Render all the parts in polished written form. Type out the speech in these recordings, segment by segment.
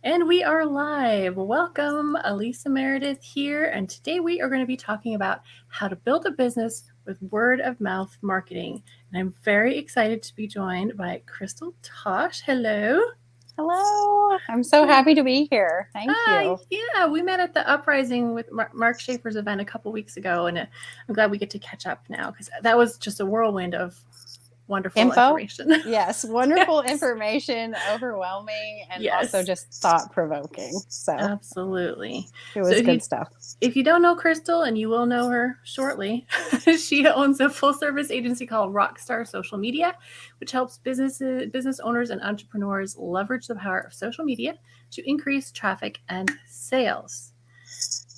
And we are live. Welcome, Alisa Meredith here. And today we are going to be talking about how to build a business with word of mouth marketing. And I'm very excited to be joined by Crystal Tosh. Hello. Hello. I'm so happy to be here. Thank Hi. you. Yeah, we met at the Uprising with Mark Schaefer's event a couple weeks ago. And I'm glad we get to catch up now because that was just a whirlwind of wonderful Info? information. Yes, wonderful Yes. information, overwhelming, and also Yes. just thought provoking. So Absolutely. it So was good stuff. if you don't know Crystal, and you will know her shortly, she owns a full service agency called Rockstar Social Media, which helps business owners and entrepreneurs leverage the power of social media to increase traffic and sales.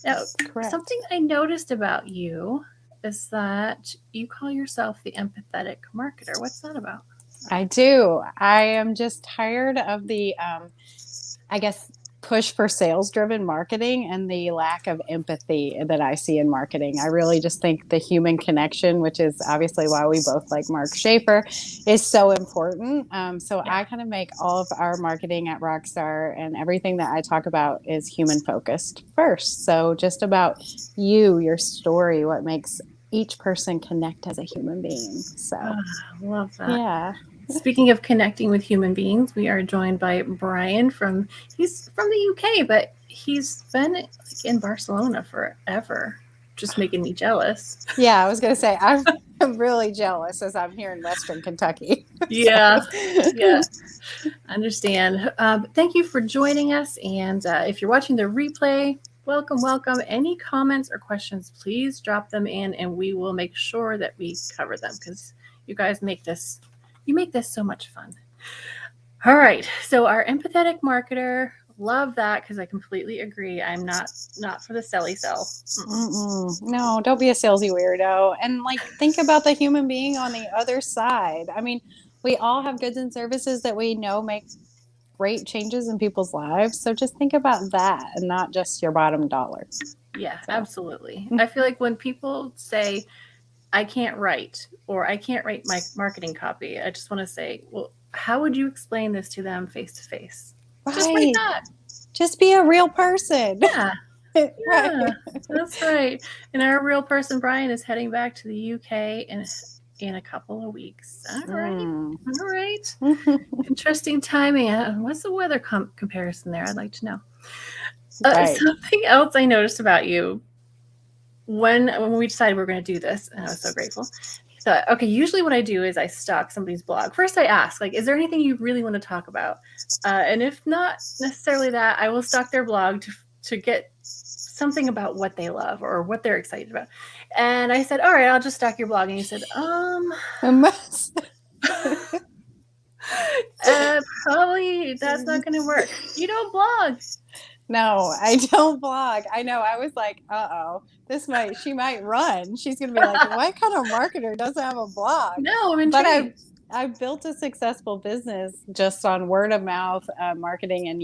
Now, Correct. something I noticed about you is that you call yourself the empathetic marketer. What's that about? I do. I am just tired of the, I guess, push for sales driven marketing and the lack of empathy that I see in marketing. I really just think the human connection, which is obviously why we both like Mark Schaefer, is so important. So Yeah. I kind of make all of our marketing at Rockstar, and everything that I talk about is human focused first. So just about you, your story, what makes each person connect as a human being. So, Love that. yeah. Speaking of connecting with human beings, we are joined by Brian he's from the UK, but he's been like in Barcelona forever, just making me jealous. Yeah, I was going to say, I'm really jealous as I'm here in Western Kentucky. So, Yeah, yeah, I understand. But thank you for joining us. And if you're watching the replay, welcome, welcome. Any comments or questions, please drop them in, and we will make sure that we cover them because you guys you make this so much fun. All right. So our empathetic marketer, love that because I completely agree. I'm not for the selly sell. no, don't be a salesy weirdo. And like, think about the human being on the other side. I mean, we all have goods and services that we know make great changes in people's lives. So just think about that and not just your bottom dollar. Yeah, So, absolutely. I feel like when people say I can't write or I can't write my marketing copy, I just want to say, well, how would you explain this to them face to face? Just like right. that. Just be a real person. Yeah. Right. Yeah, that's right. And our real person, Brian, is heading back to the UK in a couple of weeks. All right. Mm. All right. Interesting timing. What's the weather comparison there? I'd like to know. Right. Something else I noticed about you when we decided we were going to do this, and I was so grateful. I thought, okay, usually what I do is I stalk somebody's blog. First, I ask, like, is there anything you really want to talk about? And if not necessarily that, I will stalk their blog to get something about what they love or what they're excited about. And I said, all right, I'll just stalk your blog. And he said, probably that's not going to work. You don't blog. No, I don't blog. I know. I was like, she might run. She's going to be like, what kind of marketer doesn't have a blog? No, I'm But intrigued. I've built a successful business just on word of mouth marketing and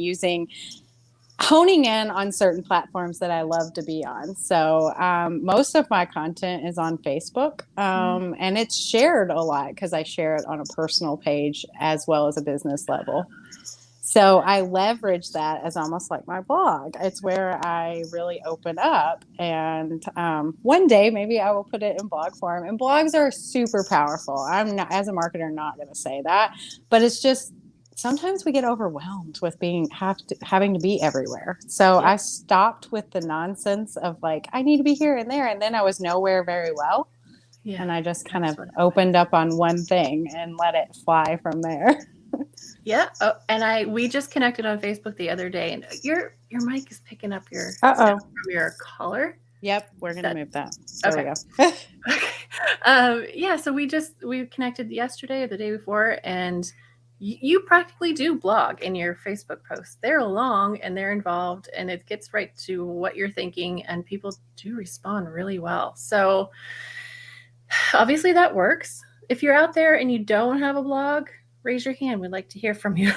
honing in on certain platforms that I love to be on. So most of my content is on Facebook, and it's shared a lot because I share it on a personal page as well as a business level. So I leverage that as almost like my blog. It's where I really open up. And one day, maybe I will put it in blog form. And blogs are super powerful. I'm not, as a marketer, not going to say that, but it's just sometimes we get overwhelmed with having to be everywhere. So Yep. I stopped with the nonsense of like, I need to be here and there. And then I was nowhere very well. Yeah. And I just kind That's of what opened up on one thing and let it fly from there. Yeah. Oh, and we just connected on Facebook the other day, and your mic is picking up your sound Uh-oh. from your collar. Yep, we're Is gonna that move that. There we okay? go. Okay. Yeah. So we connected yesterday or the day before, and you practically do blog in your Facebook posts. They're long and they're involved, and it gets right to what you're thinking, and people do respond really well. So obviously that works. If you're out there and you don't have a blog, raise your hand. We'd like to hear from you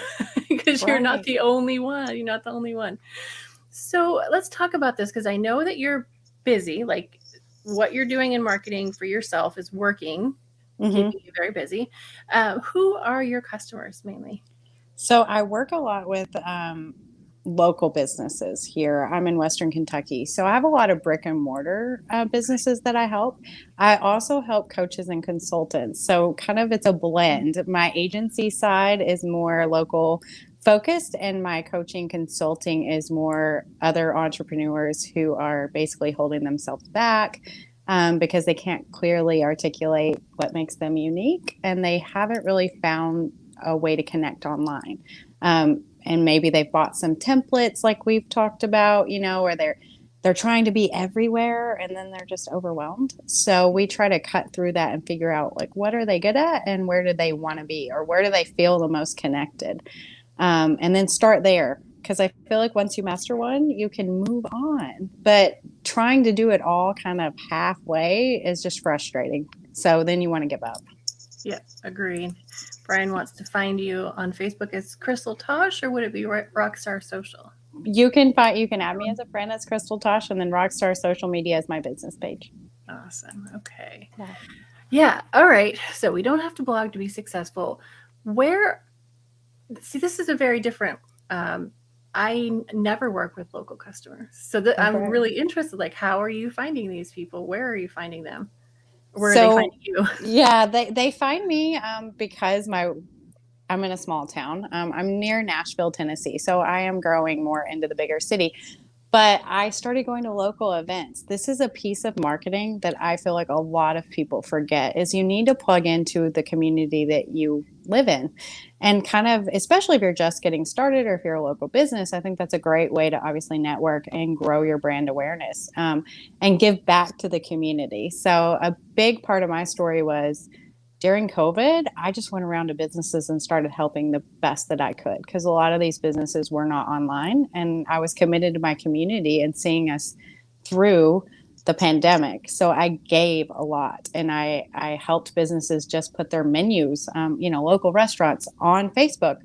because you're not Right. the only one. You're not the only one. So let's talk about this because I know that you're busy. Like what you're doing in marketing for yourself is working, hmm keeping you very busy. Who are your customers mainly? So I work a lot with local businesses here. I'm in Western Kentucky. So I have a lot of brick and mortar businesses that I help. I also help coaches and consultants. So kind of it's a blend. My agency side is more local focused, and my coaching consulting is more other entrepreneurs who are basically holding themselves back because they can't clearly articulate what makes them unique, and they haven't really found a way to connect online. And maybe they've bought some templates like we've talked about, or they're trying to be everywhere and then they're just overwhelmed. So we try to cut through that and figure out like what are they good at and where do they want to be, or where do they feel the most connected, and then start there. Because I feel like once you master one, you can move on. But trying to do it all kind of halfway is just frustrating. So then you want to give up. Yeah, agreed. Brian wants to find you on Facebook as Crystal Tosh, or would it be Rockstar Social? You can add me as a friend as Crystal Tosh, and then Rockstar Social Media is my business page. Awesome. Okay. Yeah. All right. So we don't have to blog to be successful. See, this is a very different. I never work with local customers, so I'm really interested. Like, how are you finding these people? Where are you finding them? Where are they finding you? Yeah, they find me because I'm in a small town. I'm near Nashville, Tennessee, so I am growing more into the bigger city. But I started going to local events. This is a piece of marketing that I feel like a lot of people forget, is you need to plug into the community that you live in. And kind of, especially if you're just getting started or if you're a local business, I think that's a great way to obviously network and grow your brand awareness, and give back to the community. So a big part of my story was during COVID, I just went around to businesses and started helping the best that I could, because a lot of these businesses were not online, and I was committed to my community and seeing us through the pandemic. So I gave a lot, and I helped businesses just put their menus, local restaurants on Facebook,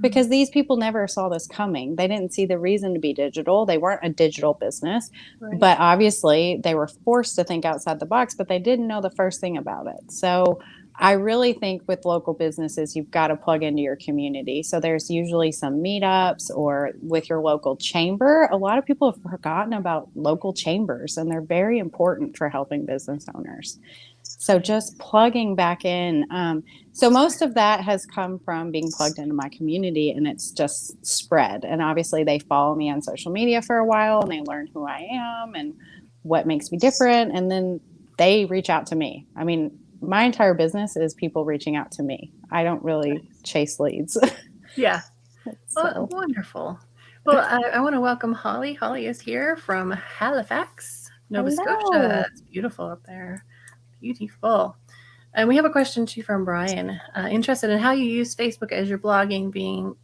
because these people never saw this coming. They didn't see the reason to be digital. They weren't a digital business, right. But obviously they were forced to think outside the box, but they didn't know the first thing about it. So I really think with local businesses, you've got to plug into your community. So there's usually some meetups, or with your local chamber. A lot of people have forgotten about local chambers, and they're very important for helping business owners. So just plugging back in. So most of that has come from being plugged into my community, and it's just spread. And obviously they follow me on social media for a while, and they learn who I am and what makes me different. And then they reach out to me. I mean, my entire business is people reaching out to me. I don't really chase leads. Yeah. Well, wonderful. Well, I want to welcome Holly. Holly is here from Halifax, Nova Scotia. It's beautiful up there. Beautiful. And we have a question too from Brian. Interested in how you use Facebook as your blogging being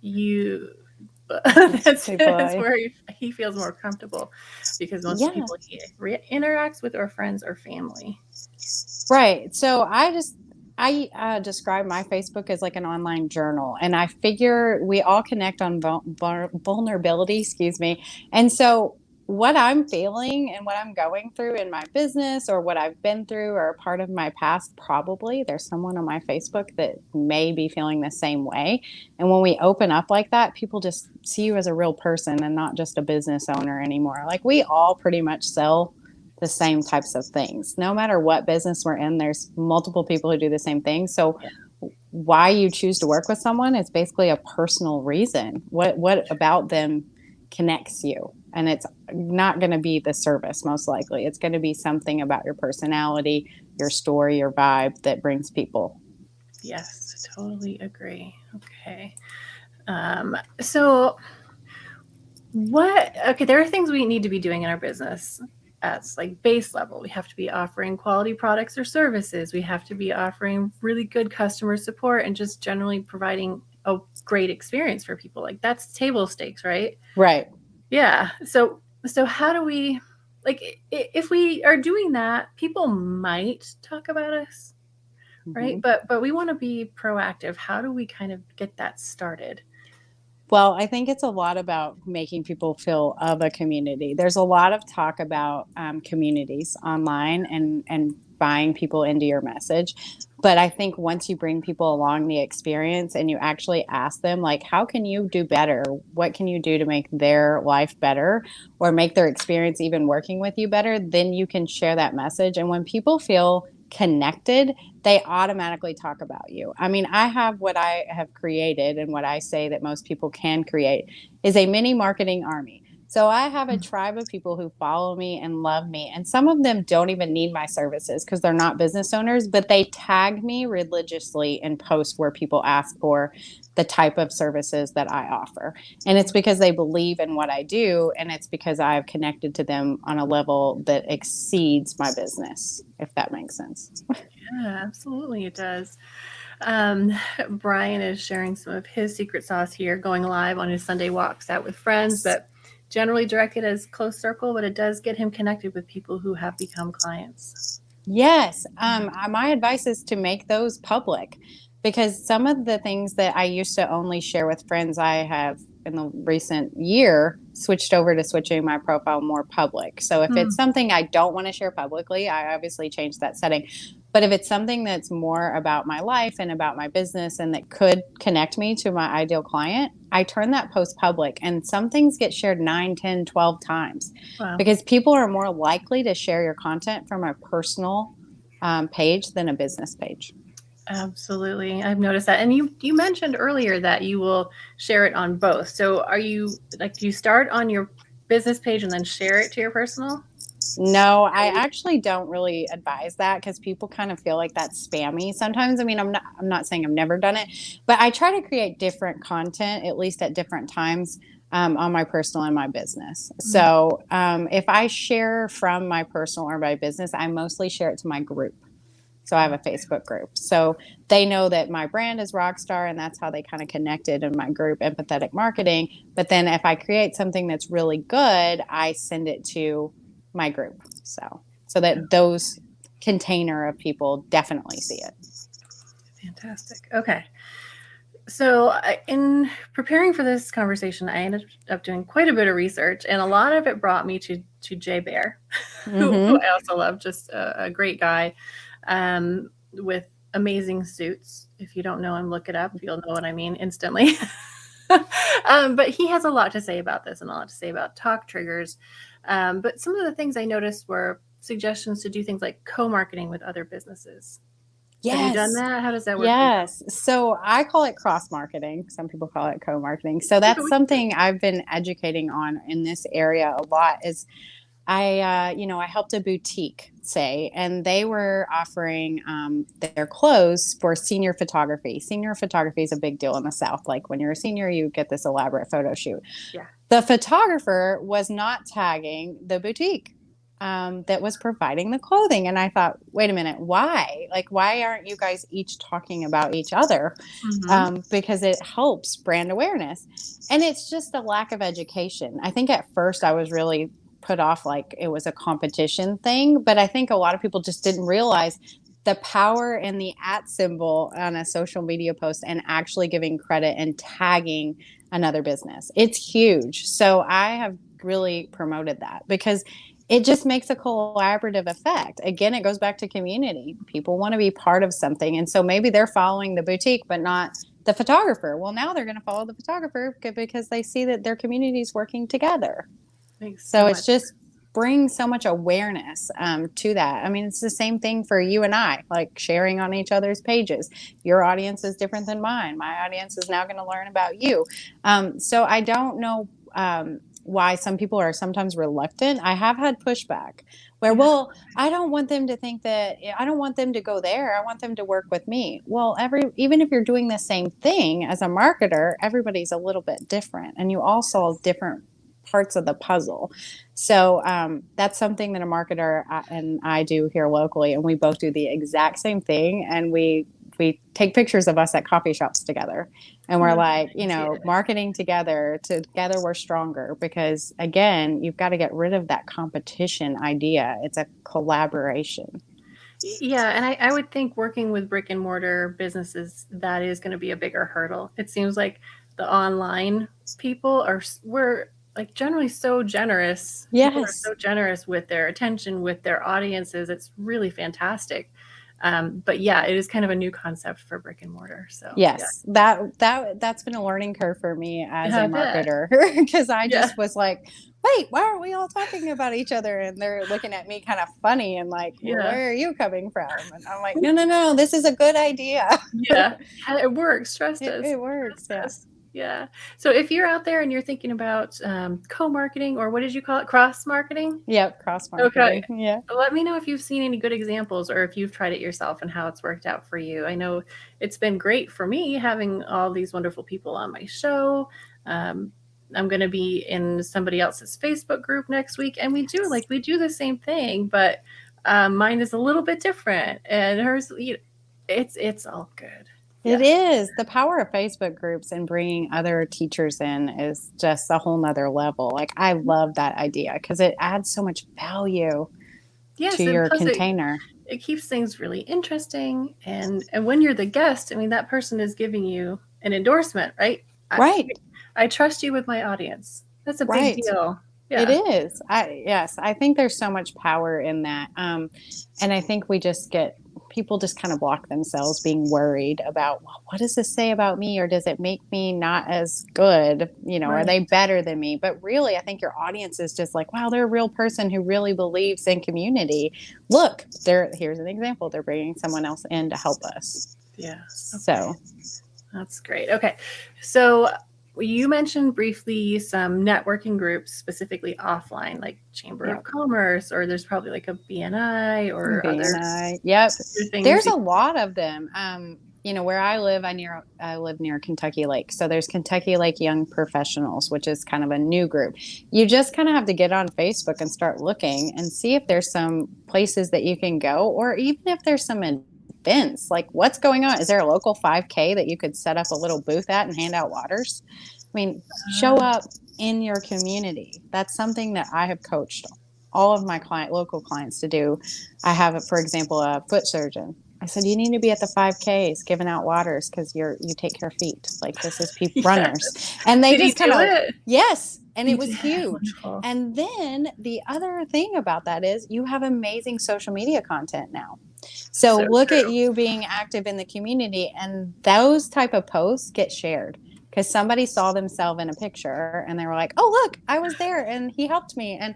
you. That's where he feels more comfortable, because most people he interacts with are friends or family. Right. So I describe my Facebook as like an online journal, and I figure we all connect on vulnerability, And so what I'm feeling and what I'm going through in my business, or what I've been through, or a part of my past, probably there's someone on my Facebook that may be feeling the same way. And when we open up like that, people just see you as a real person and not just a business owner anymore. Like, we all pretty much sell the same types of things. No matter what business we're in, there's multiple people who do the same thing. So why you choose to work with someone is basically a personal reason. What about them connects you? And it's not going to be the service, most likely. It's going to be something about your personality, your story, your vibe that brings people. Yes, totally agree. Okay. So there are things we need to be doing in our business as like base level. We have to be offering quality products or services. We have to be offering really good customer support, and just generally providing a great experience for people. Like, that's table stakes, right? Right. Yeah. So how do we, like, if we are doing that, people might talk about us, right? But we want to be proactive. How do we kind of get that started? Well, I think it's a lot about making people feel of a community. There's a lot of talk about communities online and buying people into your message. But I think once you bring people along the experience and you actually ask them, like, how can you do better? What can you do to make their life better or make their experience even working with you better? Then you can share that message. And when people feel connected, they automatically talk about you. I mean, I have what I have created, and what I say that most people can create is a mini marketing army. So I have a tribe of people who follow me and love me. And some of them don't even need my services because they're not business owners, but they tag me religiously in posts where people ask for the type of services that I offer. And it's because they believe in what I do. And it's because I've connected to them on a level that exceeds my business, if that makes sense. Yeah, absolutely, it does. Brian is sharing some of his secret sauce here, going live on his Sunday walks out with friends, but generally directed as close circle, but it does get him connected with people who have become clients. Yes. My advice is to make those public, because some of the things that I used to only share with friends, I have in the recent year switched over to switching my profile more public. So if it's something I don't want to share publicly, I obviously change that setting. But if it's something that's more about my life and about my business and that could connect me to my ideal client, I turn that post public, and some things get shared 9, 10, 12 times Wow. because people are more likely to share your content from a personal page than a business page. Absolutely. I've noticed that. And you mentioned earlier that you will share it on both. So are you like, do you start on your business page and then share it to your personal? No, I actually don't really advise that because people kind of feel like that's spammy sometimes. I mean, I'm not saying I've never done it, but I try to create different content at least at different times on my personal and my business. So if I share from my personal or my business, I mostly share it to my group. So I have a Facebook group. So they know that my brand is Rockstar, and that's how they kind of connected in my group, Empathetic Marketing. But then if I create something that's really good, I send it to my group. So that those container of people definitely see it. Fantastic. Okay. So, in preparing for this conversation, I ended up doing quite a bit of research, and a lot of it brought me to Jay Bear, who I also love, just a great guy with amazing suits. If you don't know him, look it up. You'll know what I mean instantly. But he has a lot to say about this and a lot to say about talk triggers. But some of the things I noticed were suggestions to do things like co-marketing with other businesses. Have you done Yes. that? How does that work for you? Yes. So I call it cross marketing. Some people call it co-marketing. So that's something I've been educating on in this area a lot. Is I helped a boutique, say, and they were offering their clothes for senior photography. Senior photography is a big deal in the South. Like when you're a senior, you get this elaborate photo shoot. Yeah. The photographer was not tagging the boutique that was providing the clothing. And I thought, wait a minute, why? Like, why aren't you guys each talking about each other? Because it helps brand awareness. And it's just a lack of education. I think at first I was really put off like it was a competition thing, but I think a lot of people just didn't realize the power in the @ symbol on a social media post and actually giving credit and tagging another business. It's huge. So I have really promoted that because it just makes a collaborative effect. Again, it goes back to community. People want to be part of something. And so maybe they're following the boutique, but not the photographer. Well, now they're going to follow the photographer because they see that their community is working together. So it's just brings so much awareness to that. I mean, it's the same thing for you and I, like sharing on each other's pages. Your audience is different than mine. My audience is now going to learn about you. So I don't know why some people are sometimes reluctant. I have had pushback where, well, I don't want them to think that, I don't want them to go there. I want them to work with me. Well, even if you're doing the same thing as a marketer, everybody's a little bit different and you all solve different parts of the puzzle. So that's something that a marketer and I do here locally, and we both do the exact same thing. And we take pictures of us at coffee shops together, and we're like, marketing together we're stronger, because again, you've got to get rid of that competition idea. It's a collaboration. Yeah, and I would think working with brick and mortar businesses, that is going to be a bigger hurdle. It seems like the online people we're like generally so generous. People are Yes. so generous with their attention, with their audiences. It's really fantastic. But yeah, it is kind of a new concept for brick and mortar. So yeah, Yes, that's been a learning curve for me as a I bet. marketer because I Yeah, just was like, "Wait, why aren't we all talking about each other?" And they're looking at me kind of funny and like, well, yeah, "Where are you coming from?" And I'm like, "No, no, no, this is a good idea. yeah. It works. Trust us. It works." Trust Yeah. us. Yeah. So if you're out there and you're thinking about co-marketing, or what did you call it? Cross marketing? Yep. Cross Okay. marketing. Yeah. Let me know if you've seen any good examples or if you've tried it yourself and how it's worked out for you. I know it's been great for me having all these wonderful people on my show. Um, I'm going to be in somebody else's Facebook group next week, and we do the same thing, but mine is a little bit different, and hers, it's all good. It Yeah. is. The power of Facebook groups and bringing other teachers in is just a whole nother level. Like, I love that idea because it adds so much value to Yes, and your plus container. it keeps things really interesting, and when you're the guest, I mean that person is giving you an endorsement, right? I, Right. I trust you with my audience. That's a big Right. deal. It Yeah. is. I think there's so much power in that. And I think we just get people just kind of block themselves being worried about, well, what does this say about me? Or does it make me not as good? Are Right. they better than me? But really, I think your audience is just like, wow, they're a real person who really believes in community. Look, here's an example. They're bringing someone else in to help us. Yeah. Okay. So, That's great. Okay. So you mentioned briefly some networking groups, specifically offline, like Chamber yeah. of Commerce, or there's probably like a BNI or other BNI. Yep. things. There's a lot of them. Where I live, I live near Kentucky Lake. So there's Kentucky Lake Young Professionals, which is kind of a new group. You just kind of have to get on Facebook and start looking and see if there's some places that you can go, or even if there's some events. Like, what's going on? Is there a local 5K that you could set up a little booth at and hand out waters? I mean, show up in your community. That's something that I have coached all of my local clients to do. I have, for example, a foot surgeon. I said, you need to be at the 5Ks giving out waters because you take care of feet. Like, this is people runners. And they Did he just kind do of, it? yes. And He it was did. huge. Wonderful. And then the other thing about that is you have amazing social media content now. So look true. at you being active in the community, and those type of posts get shared because somebody saw themselves in a picture and they were like, oh, look, I was there and he helped me. And,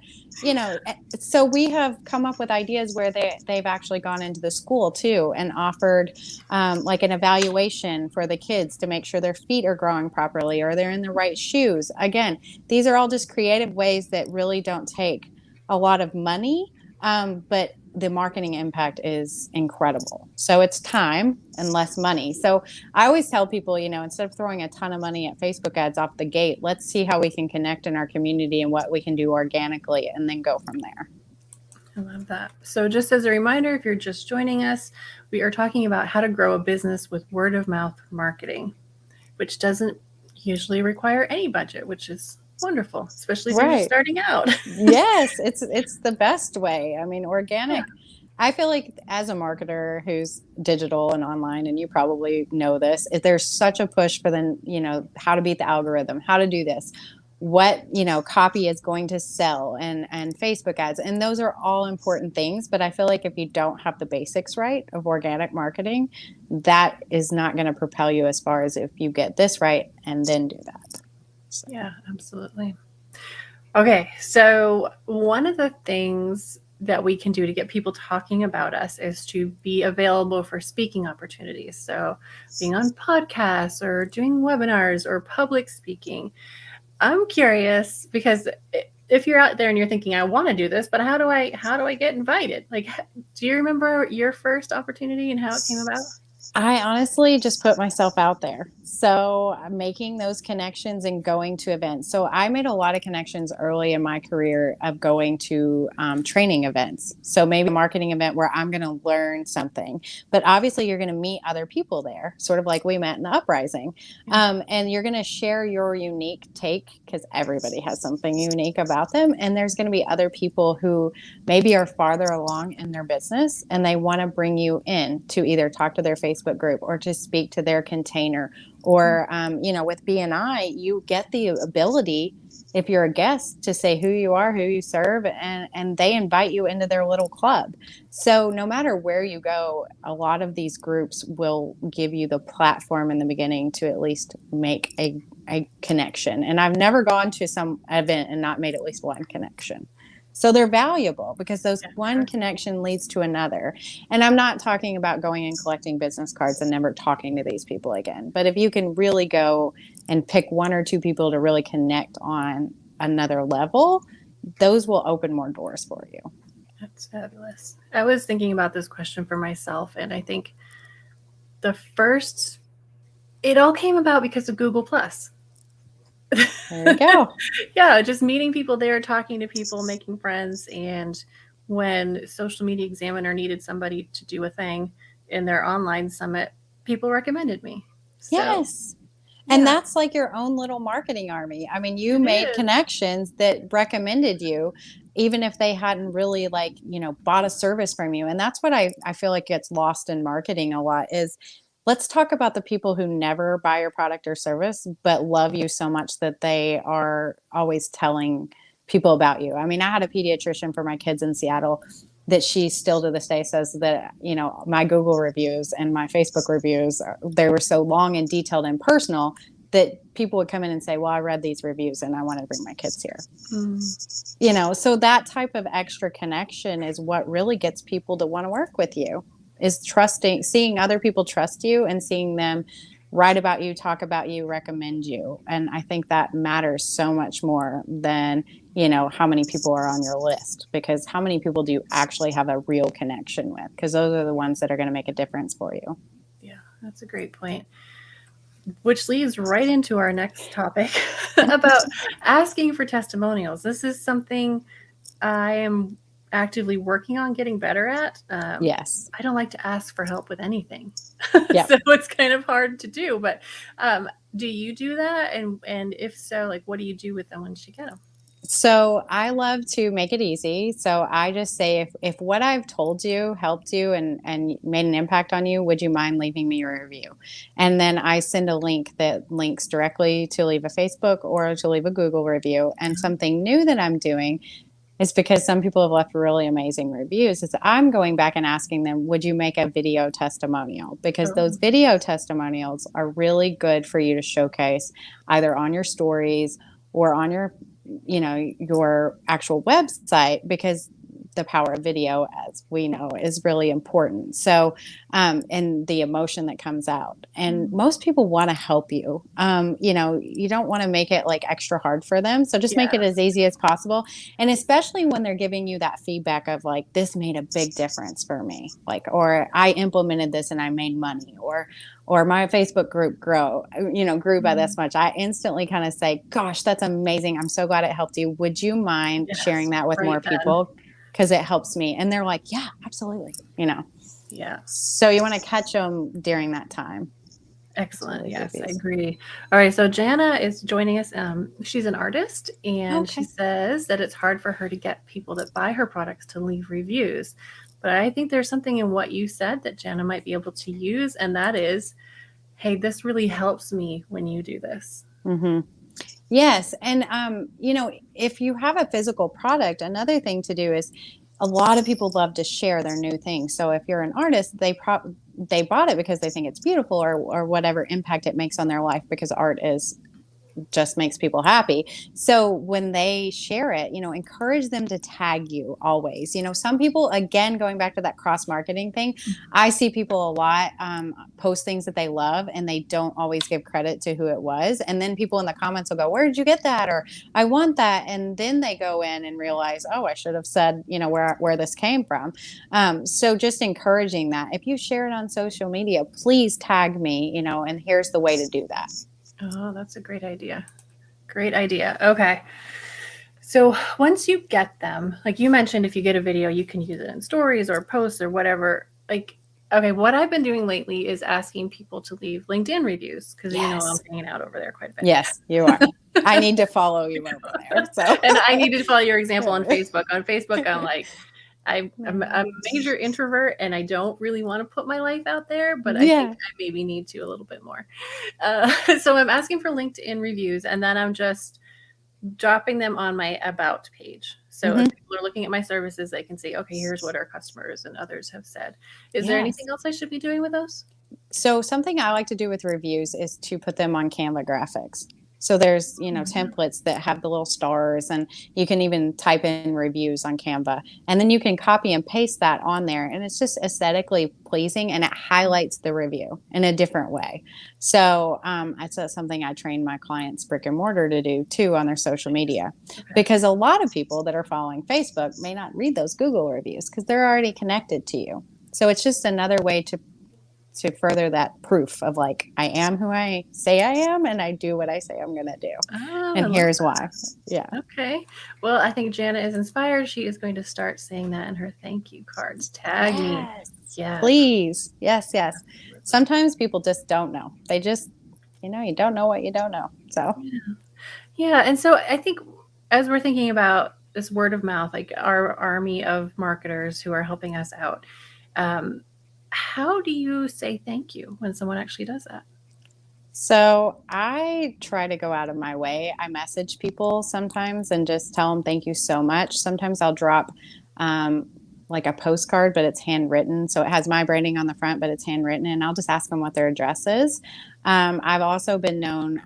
so we have come up with ideas where they've actually gone into the school too and offered like an evaluation for the kids to make sure their feet are growing properly or they're in the right shoes. Again, these are all just creative ways that really don't take a lot of money, but the marketing impact is incredible. So it's time and less money. So I always tell people, instead of throwing a ton of money at Facebook ads off the gate, let's see how we can connect in our community and what we can do organically and then go from there. I love that. So just as a reminder, if you're just joining us, we are talking about how to grow a business with word of mouth marketing, which doesn't usually require any budget, which is wonderful, especially if you're just starting out. Yes, it's the best way. I mean, organic. Yeah. I feel like as a marketer who's digital and online, and you probably know this, there's such a push for how to beat the algorithm, how to do this, what, copy is going to sell and Facebook ads. And those are all important things. But I feel like if you don't have the basics right of organic marketing, that is not going to propel you as far as if you get this right and then do that. So. Yeah, absolutely. Okay, so one of the things that we can do to get people talking about us is to be available for speaking opportunities. So being on podcasts or doing webinars or public speaking. I'm curious because if you're out there and you're thinking, I want to do this, but how do I get invited? Like, do you remember your first opportunity and how it came about? I honestly just put myself out there. So I'm making those connections and going to events. So I made a lot of connections early in my career of going to training events. So maybe a marketing event where I'm going to learn something, but obviously you're going to meet other people there, sort of like we met in the uprising. And you're going to share your unique take because everybody has something unique about them. And there's going to be other people who maybe are farther along in their business and they want to bring you in to either talk to their Facebook Facebook group or to speak to their container. Or, with BNI, you get the ability, if you're a guest, to say who you are, who you serve, and they invite you into their little club. So no matter where you go, a lot of these groups will give you the platform in the beginning to at least make a connection. And I've never gone to some event and not made at least one connection. So they're valuable because those one connection leads to another. And I'm not talking about going and collecting business cards and never talking to these people again. But if you can really go and pick one or two people to really connect on another level, those will open more doors for you. That's fabulous. I was thinking about this question for myself, and I think it all came about because of Google Plus. There you go. Yeah, just meeting people there, talking to people, making friends. And when Social Media Examiner needed somebody to do a thing in their online summit, people recommended me. So, yes. And that's like your own little marketing army. I mean, you made connections that recommended you, even if they hadn't really bought a service from you. And that's what I feel like gets lost in marketing a lot is, let's talk about the people who never buy your product or service, but love you so much that they are always telling people about you. I mean, I had a pediatrician for my kids in Seattle that she still to this day says that, my Google reviews and my Facebook reviews, they were so long and detailed and personal that people would come in and say, well, I read these reviews and I want to bring my kids here. So that type of extra connection is what really gets people to want to work with you. Is seeing other people trust you and seeing them write about you, talk about you, recommend you. And I think that matters so much more than, how many people are on your list, because how many people do you actually have a real connection with? Because those are the ones that are going to make a difference for you. Yeah, that's a great point. Which leads right into our next topic about asking for testimonials. This is something I am actively working on getting better at. Yes. I don't like to ask for help with anything. Yep. So it's kind of hard to do, but do you do that? And if so, what do you do with them once you get them? So I love to make it easy. So I just say, if what I've told you helped you and made an impact on you, would you mind leaving me a review? And then I send a link that links directly to leave a Facebook or to leave a Google review. And something new that I'm doing is, because some people have left really amazing reviews, is I'm going back and asking them, would you make a video testimonial? Because those video testimonials are really good for you to showcase either on your stories or on your actual website, because the power of video, as we know, is really important. So, and the emotion that comes out, and most people want to help you. You don't want to make it extra hard for them. So just make it as easy as possible. And especially when they're giving you that feedback of this made a big difference for me, or I implemented this and I made money, or my Facebook group grew by this much. I instantly kind of say, gosh, that's amazing. I'm so glad it helped you. Would you mind sharing that with more people? Because it helps me. And they're like, yeah, absolutely. Yeah. So you want to catch them during that time. Excellent. Yes, I agree. All right. So Jana is joining us. She's an artist, and she says that it's hard for her to get people that buy her products to leave reviews. But I think there's something in what you said that Jana might be able to use. And that is, hey, this really helps me when you do this. Mm-hmm. Yes. And, if you have a physical product, another thing to do is, a lot of people love to share their new things. So if you're an artist, they bought it because they think it's beautiful, or whatever impact it makes on their life, because art just makes people happy. So when they share it, encourage them to tag you always. Some people, again, going back to that cross marketing thing, I see people a lot post things that they love and they don't always give credit to who it was. And then people in the comments will go, where did you get that? Or I want that. And then they go in and realize, oh, I should have said, where this came from. So just encouraging that. If you share it on social media, please tag me, and here's the way to do that. Oh, that's a great idea. Great idea. Okay. So once you get them, you mentioned, if you get a video, you can use it in stories or posts or whatever. Okay, what I've been doing lately is asking people to leave LinkedIn reviews, because I'm hanging out over there quite a bit. Yes, you are. I need to follow you over there. So. And I need to follow your example on Facebook. On Facebook, I'm I'm a major introvert and I don't really want to put my life out there, but I think Yeah. I maybe need to a little bit more. So I'm asking for LinkedIn reviews, and then I'm just dropping them on my about page. So if people are looking at my services, they can see, okay, here's what our customers and others have said. Is there anything Yes. else I should be doing with those? So something I like to do with reviews is to put them on Canva graphics. So there's, templates that have the little stars, and you can even type in reviews on Canva, and then you can copy and paste that on there, and it's just aesthetically pleasing, and it highlights the review in a different way. So that's something I train my clients brick and mortar to do too on their social media, Okay. because a lot of people that are following Facebook may not read those Google reviews because they're already connected to you. So it's just another way to further that proof of like, I am who I say I am, and I do what I say I'm going to do. Oh, I And love here's that. why. Yeah. Okay. Well, I think Jana is inspired. She is going to start saying that in her thank you cards. Tag me. Yes. Yes. Please. Yes. Yes. Sometimes people just don't know. They just, you don't know what you don't know. So, Yeah. And so I think as we're thinking about this word of mouth, like our army of marketers who are helping us out, how do you say thank you when someone actually does that? So I try to go out of my way. I message people sometimes and just tell them thank you so much. Sometimes I'll drop um, like a postcard, but it's handwritten. So it has my branding on the front, but it's handwritten. And I'll just ask them what their address is. I've also been known,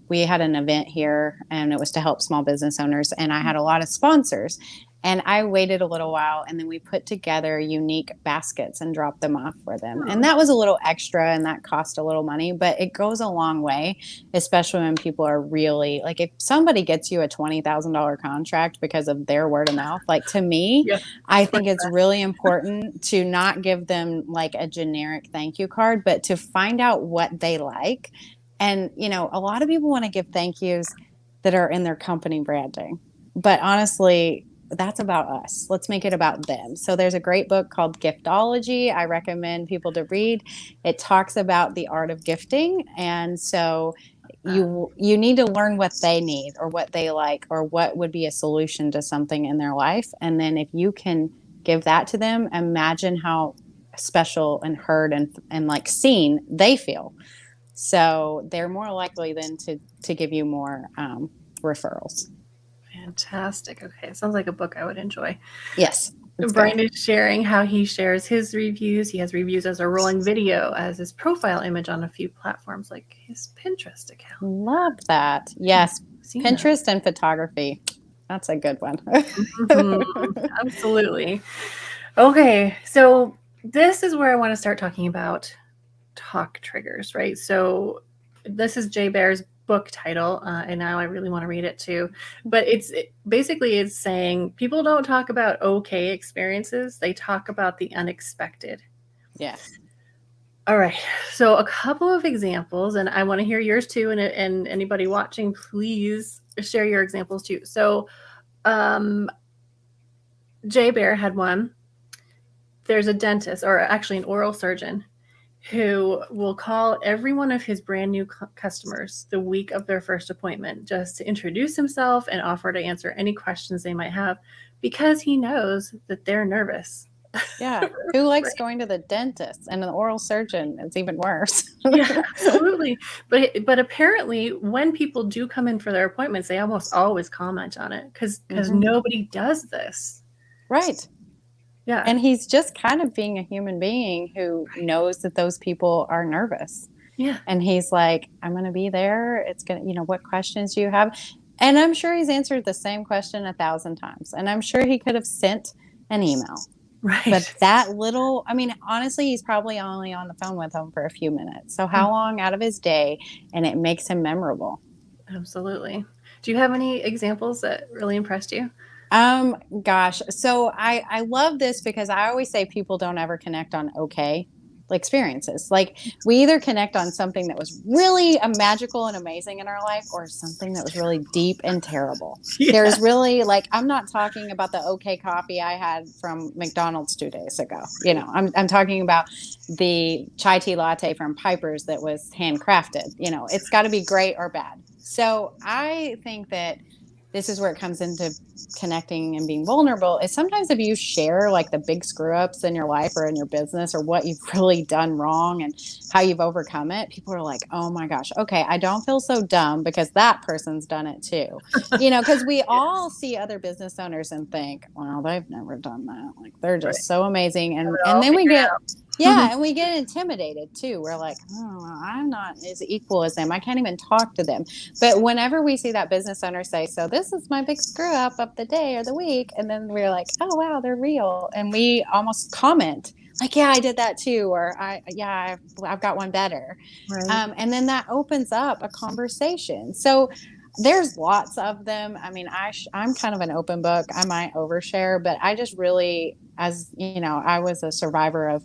we had an event here and it was to help small business owners. And I had a lot of sponsors. And I waited a little while, and then we put together unique baskets and dropped them off for them. And that was a little extra, and that cost a little money, but it goes a long way, especially when people are really like, if somebody gets you a $20,000 contract because of their word of mouth, like to me, Yeah. I think it's really important to not give them like a generic thank you card, but to find out what they like. And, a lot of people want to give thank yous that are in their company branding. But honestly, that's about us. Let's make it about them. So there's a great book called Giftology. I recommend people to read. It talks about the art of gifting, and so you need to learn what they need or what they like or what would be a solution to something in their life. And then if you can give that to them, imagine how special and heard and like seen they feel. So they're more likely than to give you more referrals. Fantastic. Okay. It sounds like a book I would enjoy. Yes. Brian is sharing how he shares his reviews. He has reviews as a rolling video, as his profile image on a few platforms like his Pinterest account. Love that. Yes. Pinterest and photography. That's a good one. Absolutely. Okay. So this is where I want to start talking about talk triggers, right? So this is Jay Baer's book title, and now I really want to read it too. But basically it's saying people don't talk about okay experiences; they talk about the unexpected. Yes. All right. So a couple of examples, and I want to hear yours too. And anybody watching, please share your examples too. So Jay Baer had one. There's a dentist, or actually an oral surgeon, who will call every one of his brand new customers the week of their first appointment just to introduce himself and offer to answer any questions they might have, because he knows that they're nervous. Yeah. Who likes going to the dentist? And an oral surgeon, it's even worse. Yeah, absolutely. But apparently when people do come in for their appointments, they almost always comment on it because nobody does this. Right. Yeah. And he's just kind of being a human being who knows that those people are nervous. Yeah. And he's like, I'm going to be there. It's going to, what questions do you have? And I'm sure he's answered the same question 1,000 times. And I'm sure he could have sent an email. Right. But that little, honestly, he's probably only on the phone with them for a few minutes. So how long out of his day? And it makes him memorable. Absolutely. Do you have any examples that really impressed you? Gosh. So I love this because I always say people don't ever connect on okay experiences. Like we either connect on something that was really magical and amazing in our life or something that was really deep and terrible. Yeah. There's really I'm not talking about the okay coffee I had from McDonald's 2 days ago. I'm talking about the chai tea latte from Piper's that was handcrafted. It's got to be great or bad. So I think that this is where it comes into connecting and being vulnerable, is sometimes if you share like the big screw ups in your life or in your business or what you've really done wrong and how you've overcome it, people are like, oh my gosh, okay, I don't feel so dumb because that person's done it too. Because we all see other business owners and think, well, they've never done that. Like they're Right. just so amazing. Have And it and all then we figured get out. yeah, and we get intimidated too. We're like, oh, well, I'm not as equal as them. I can't even talk to them. But whenever we see that business owner say, so this is my big screw up of the day or the week, and then we're like, oh, wow, they're real. And we almost comment like, yeah, I did that too. Or I've got one better. Right. And then that opens up a conversation. So there's lots of them. I mean, I'm kind of an open book. I might overshare, but I just really, as you know, I was a survivor of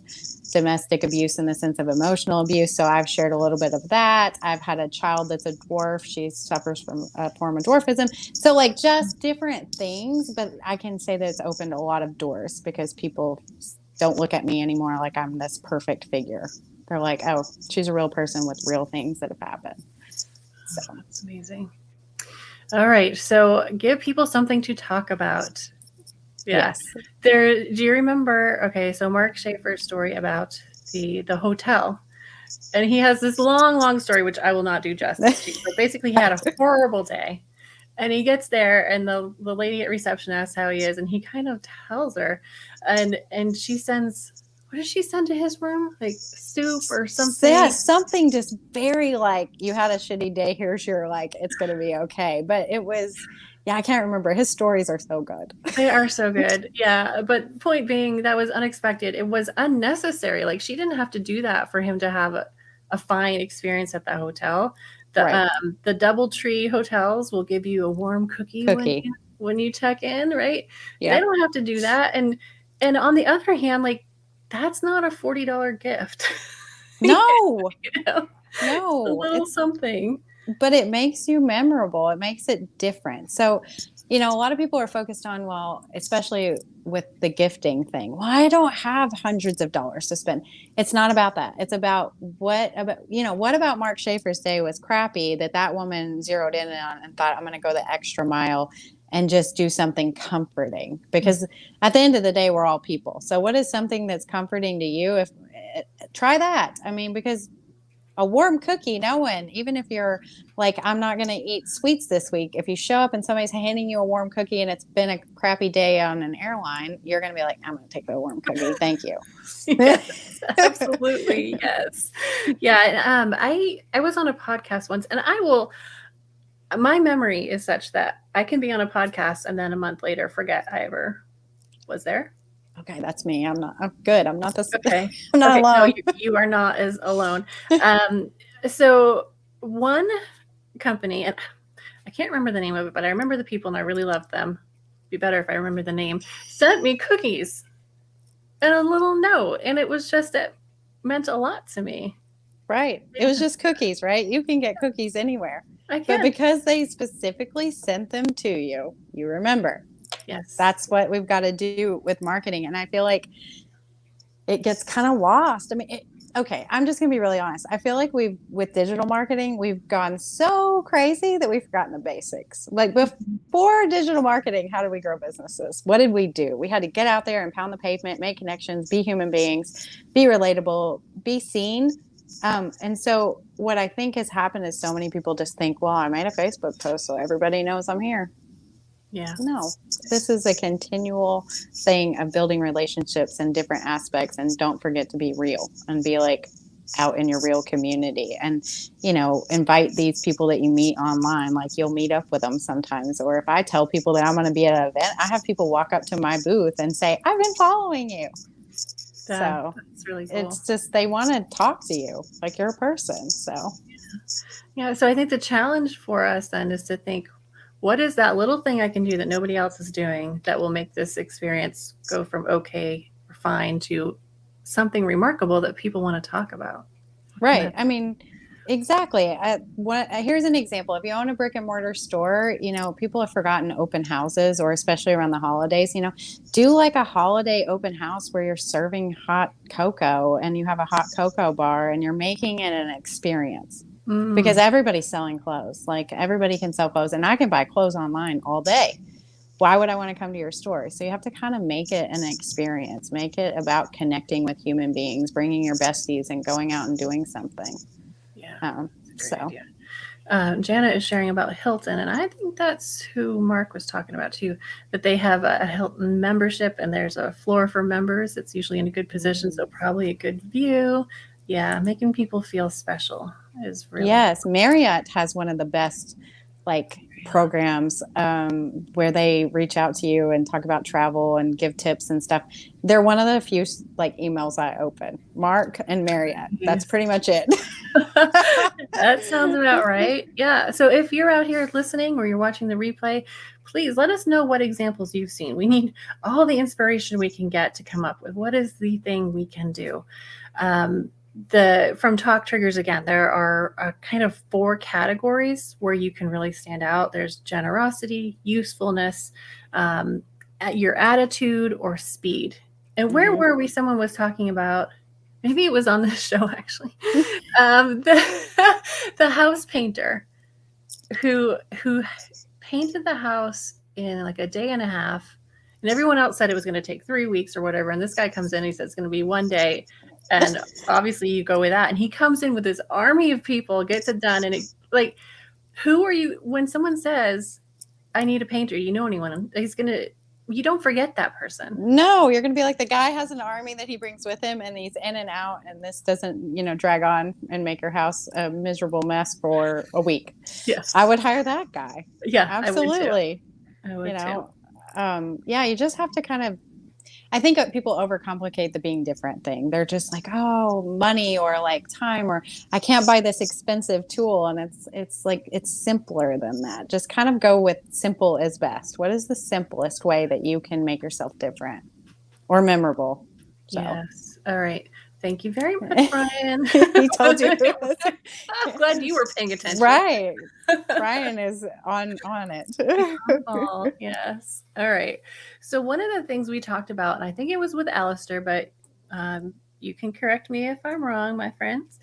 domestic abuse in the sense of emotional abuse. So I've shared a little bit of that. I've had a child that's a dwarf. She suffers from a form of dwarfism. So, like, just different things. But I can say that it's opened a lot of doors because people don't look at me anymore like I'm this perfect figure. They're like, oh, she's a real person with real things that have happened. So That's amazing. All right. So give people something to talk about. Yeah. yes. Do you remember? Okay. So Mark Schaefer's story about the hotel. And he has this long, long story, which I will not do justice to. But basically, he had a horrible day. And he gets there, and the lady at reception asks how he is, and he kind of tells her. And she sends, what does she send to his room? Like soup or something? Yeah, something just very like, you had a shitty day, here's your, like, it's going to be okay. But it was, yeah, I can't remember. His stories are so good. They are so good. Yeah. But point being, that was unexpected. It was unnecessary. Like, she didn't have to do that for him to have a fine experience at the hotel. Right. The DoubleTree hotels will give you a warm cookie. When you check in, right? Yeah. They don't have to do that. And on the other hand, like, that's not a $40 gift. No. You know? No. It's a little something. But it makes you memorable. It makes it different. So, a lot of people are focused on, well, especially with the gifting thing. Well, I don't have hundreds of dollars to spend. It's not about that. It's about what about Mark Schaefer's day was crappy that woman zeroed in on and thought, I'm going to go the extra mile and just do something comforting, because at the end of the day, we're all people. So what is something that's comforting to you? Try that. I mean, because a warm cookie, no one, even if you're like, I'm not going to eat sweets this week. If you show up and somebody's handing you a warm cookie and it's been a crappy day on an airline, you're going to be like, I'm going to take the warm cookie. Thank you. Yes, absolutely. Yes. Yeah. I was on a podcast once, and my memory is such that I can be on a podcast and then a month later forget I ever was there. Okay, that's me. I'm good. I'm not this. Okay. I'm not alone. No, you are not as alone. So one company, and I can't remember the name of it, but I remember the people and I really loved them. It'd be better if I remember the name. Sent me cookies and a little note. And it was just, it meant a lot to me. Right. It was just cookies, right? You can get cookies anywhere. I can. But because they specifically sent them to you, you remember. Yes. That's what we've got to do with marketing. And I feel like it gets kind of lost. I mean, okay, I'm just going to be really honest. I feel like with digital marketing, we've gone so crazy that we've forgotten the basics. Like before digital marketing, how did we grow businesses? What did we do? We had to get out there and pound the pavement, make connections, be human beings, be relatable, be seen. And so what I think has happened is so many people just think, well, I made a Facebook post so everybody knows I'm here. Yeah. No, this is a continual thing of building relationships in different aspects. And don't forget to be real and be like out in your real community, and, invite these people that you meet online. Like, you'll meet up with them sometimes. Or if I tell people that I'm going to be at an event, I have people walk up to my booth and say, I've been following you. So that's really cool. It's just, they want to talk to you like you're a person. So, yeah. So I think the challenge for us then is to think, what is that little thing I can do that nobody else is doing that will make this experience go from okay or fine to something remarkable that people want to talk about? Right. I mean, exactly. Here's an example. If you own a brick and mortar store, people have forgotten open houses, or especially around the holidays, do like a holiday open house where you're serving hot cocoa and you have a hot cocoa bar and you're making it an experience. because Mm. everybody's selling clothes. Like everybody can sell clothes, and I can buy clothes online all day. Why would I want to come to your store? So you have to kind of make it an experience, make it about connecting with human beings, bringing your besties and going out and doing something. Yeah, that's a great So idea. Jana is sharing about Hilton, and I think that's who Mark was talking about too. That they have a Hilton membership, and there's a floor for members. It's usually in a good position, so probably a good view. Yeah, making people feel special is really yes, Marriott has one of the best like programs where they reach out to you and talk about travel and give tips and stuff. They're one of the few like emails I open. Mark and Marriott. That's nice. pretty much it. That sounds about right. Yeah. So if you're out here listening or you're watching the replay, please let us know what examples you've seen. We need all the inspiration we can get to come up with what is the thing we can do. The from talk triggers again, there are kind of 4 categories where you can really stand out. There's generosity, usefulness, your attitude, or speed. And where Mhm. were we? Someone was talking about. Maybe it was on this show actually. The house painter who painted the house in like a day and a half, and everyone else said it was going to take 3 weeks or whatever. And this guy comes in, and he says it's going to be 1 day, and obviously you go with that. And he comes in with this army of people, gets it done, and it like, who are you when someone says, "I need a painter"? You know anyone? He's gonna. You don't forget that person. No, you're going to be like the guy has an army that he brings with him and he's in and out and this doesn't, drag on and make your house a miserable mess for a week. Yes. I would hire that guy. Yeah, Absolutely. I would too. Yeah, you just have to kind of I think people overcomplicate the being different thing. They're just like, oh, money or like time or I can't buy this expensive tool. And it's like it's simpler than that. Just kind of go with simple is best. What is the simplest way that you can make yourself different or memorable? So Yes. All right. Thank you very much, Brian. he told you. I'm glad you were paying attention. Right. Brian is on it. Oh, yes. All right. So one of the things we talked about, and I think it was with Alistair, but you can correct me if I'm wrong, my friends.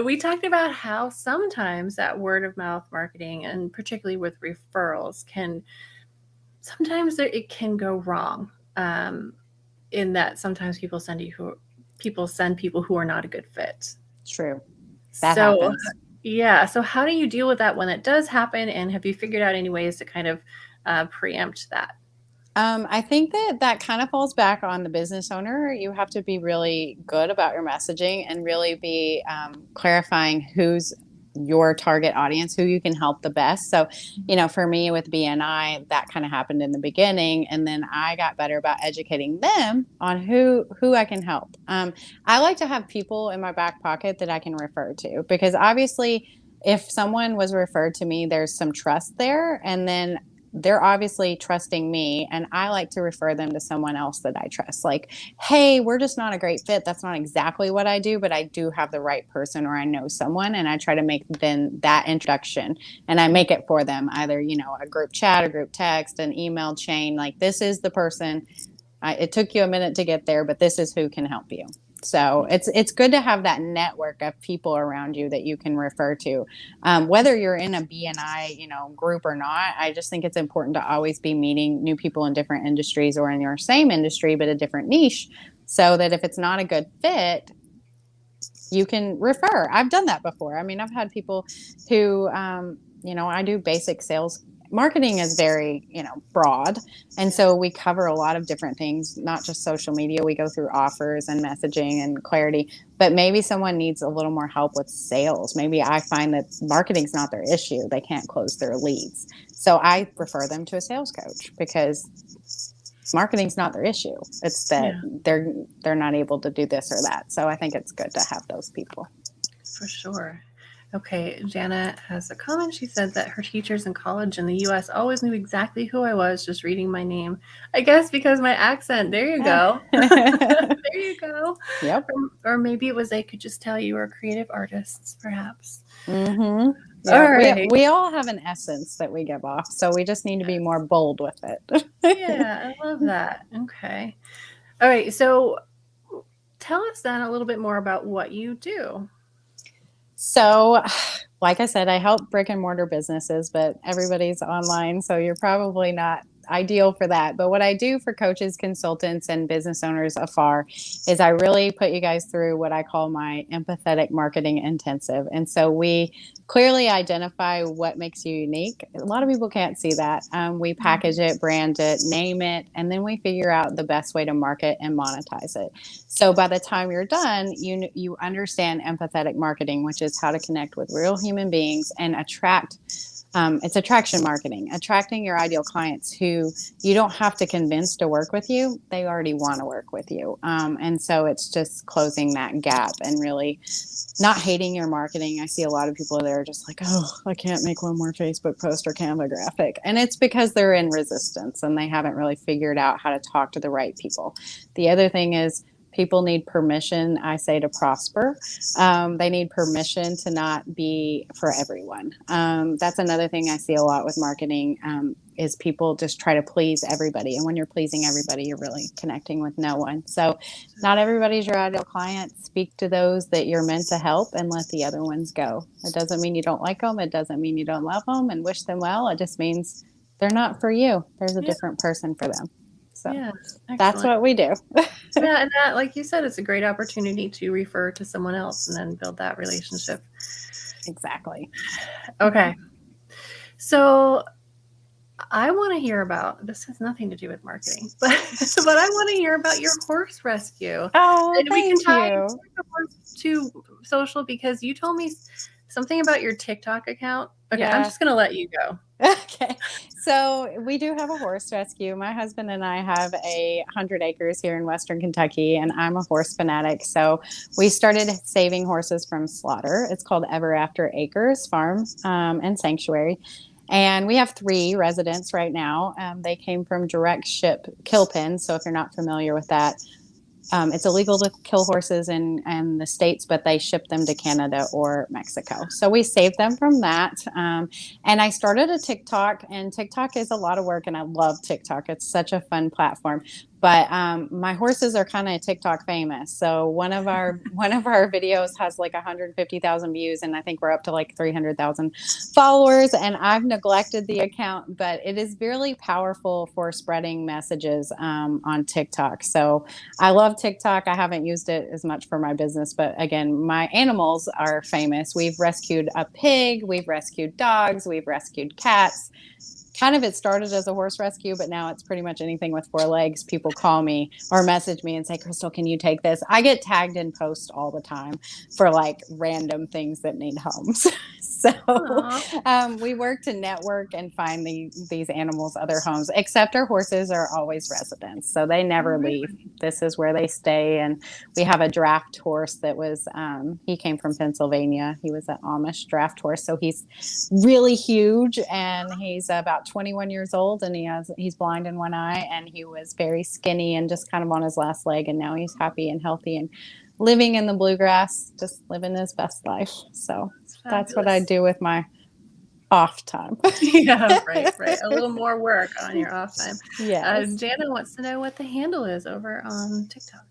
We talked about how sometimes that word of mouth marketing, and particularly with referrals, sometimes it can go wrong. In that sometimes people send people who are not a good fit. True. That So happens. yeah, so how do you deal with that when it does happen, and have you figured out any ways to kind of preempt that? I think that kind of falls back on the business owner. You have to be really good about your messaging and really be clarifying who's your target audience, who you can help the best. So, for me with BNI, that kind of happened in the beginning, and then I got better about educating them on who I can help. I like to have people in my back pocket that I can refer to because obviously, if someone was referred to me, there's some trust there, and then they're obviously trusting me and I like to refer them to someone else that I trust. Like, hey, we're just not a great fit. That's not exactly what I do, but I do have the right person or I know someone and I try to make then that introduction and I make it for them, either, a group chat, a group text, an email chain. Like this is the person. It took you a minute to get there, but this is who can help you. So it's good to have that network of people around you that you can refer to, whether you're in a BNI group or not. I just think it's important to always be meeting new people in different industries or in your same industry but a different niche, so that if it's not a good fit, you can refer. I've done that before. I mean, I've had people who, I do basic sales. Marketing is very, broad. And so we cover a lot of different things, not just social media. We go through offers and messaging and clarity, but maybe someone needs a little more help with sales. Maybe I find that marketing's not their issue. They can't close their leads. So I refer them to a sales coach because marketing's not their issue. It's that they're not able to do this or that. So I think it's good to have those people. For sure. Okay, Jana has a comment. She said that her teachers in college in the US always knew exactly who I was just reading my name. I guess because my accent. There you go. There you go. Yep. Or maybe it was they could just tell you were creative artists, perhaps. Mm-hmm. Yeah, All right. we all have an essence that we give off, so we just need to be more bold with it. Yeah, I love that. Okay. All right. So tell us then a little bit more about what you do. So, like I said, I help brick and mortar businesses, but everybody's online. So you're probably not ideal for that. But what I do for coaches, consultants, and business owners afar is I really put you guys through what I call my empathetic marketing intensive. And so we clearly identify what makes you unique. A lot of people can't see that. We package it, brand it, name it, and then we figure out the best way to market and monetize it. So by the time you're done, you understand empathetic marketing, which is how to connect with real human beings and attract. It's attraction marketing, attracting your ideal clients who you don't have to convince to work with you. They already want to work with you. And so it's just closing that gap and really not hating your marketing. I see a lot of people that are just like, oh, I can't make one more Facebook post or Canva graphic. And it's because they're in resistance and they haven't really figured out how to talk to the right people. The other thing is, people need permission, I say, to prosper. They need permission to not be for everyone. That's another thing I see a lot with marketing, is people just try to please everybody. And when you're pleasing everybody, you're really connecting with no one. So not everybody's your ideal client. Speak to those that you're meant to help and let the other ones go. It doesn't mean you don't like them. It doesn't mean you don't love them and wish them well. It just means they're not for you. There's a different person for them. So that's what we do. Yeah, and that, like you said, it's a great opportunity to refer to someone else and then build that relationship. Exactly. Okay. So I want to hear about, this has nothing to do with marketing, but I want to hear about your horse rescue. Oh, and we can tie you. to social, because you told me something about your TikTok account. Okay, yeah. I'm just going to let you go. Okay. So we do have a horse rescue. My husband and I have 100 acres here in Western Kentucky, and I'm a horse fanatic. So we started saving horses from slaughter. It's called Ever After Acres Farm and Sanctuary. And we have 3 residents right now. They came from direct ship kill pens. So if you're not familiar with that, it's illegal to kill horses in the States, but they ship them to Canada or Mexico. So we saved them from that. And I started a TikTok, and TikTok is a lot of work, and I love TikTok. It's such a fun platform. But my horses are kind of TikTok famous. So one of our videos has like 150,000 views, and I think we're up to like 300,000 followers. And I've neglected the account, but it is really powerful for spreading messages on TikTok. So I love TikTok. I haven't used it as much for my business, but again, my animals are famous. We've rescued a pig, we've rescued dogs, we've rescued cats. Kind of, it started as a horse rescue, but now it's pretty much anything with 4 legs. People call me or message me and say, Crystal, can you take this? I get tagged in posts all the time for like random things that need homes. So we work to network and find these animals other homes, except our horses are always residents. So they never leave. This is where they stay. And we have a draft horse that was, he came from Pennsylvania. He was an Amish draft horse. So he's really huge, and he's about 21 years old, and he's blind in one eye, and he was very skinny and just kind of on his last leg. And now he's happy and healthy and living in the bluegrass, just living his best life. So that's what I do with my off time. Yeah, right. A little more work on your off time. Yeah. Jana wants to know what the handle is over on TikTok.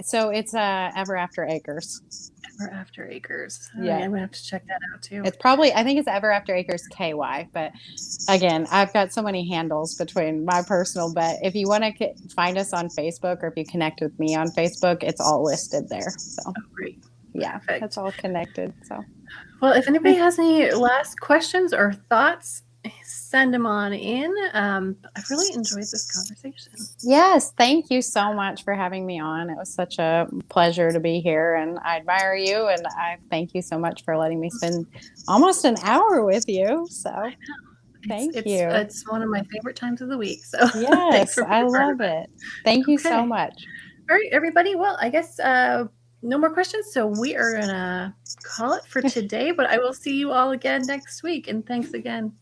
So it's Ever After Acres. Ever After Acres. Yeah, I'm gonna have to check that out too. It's probably, I think it's Ever After Acres KY, but again, I've got so many handles between my personal. But if you want to find us on Facebook, or if you connect with me on Facebook, it's all listed there. So great. Yeah, perfect. That's all connected. So, well, if anybody has any last questions or thoughts, send them on in. I've really enjoyed this conversation. Yes, thank you so much for having me on. It was such a pleasure to be here, and I admire you, and I thank you so much for letting me spend almost an hour with you. So thank you. It's one of my favorite times of the week. So yes, I love it. Thank you so much. All right, everybody. Well, I guess no more questions. So we are going to call it for today, but I will see you all again next week. And thanks again.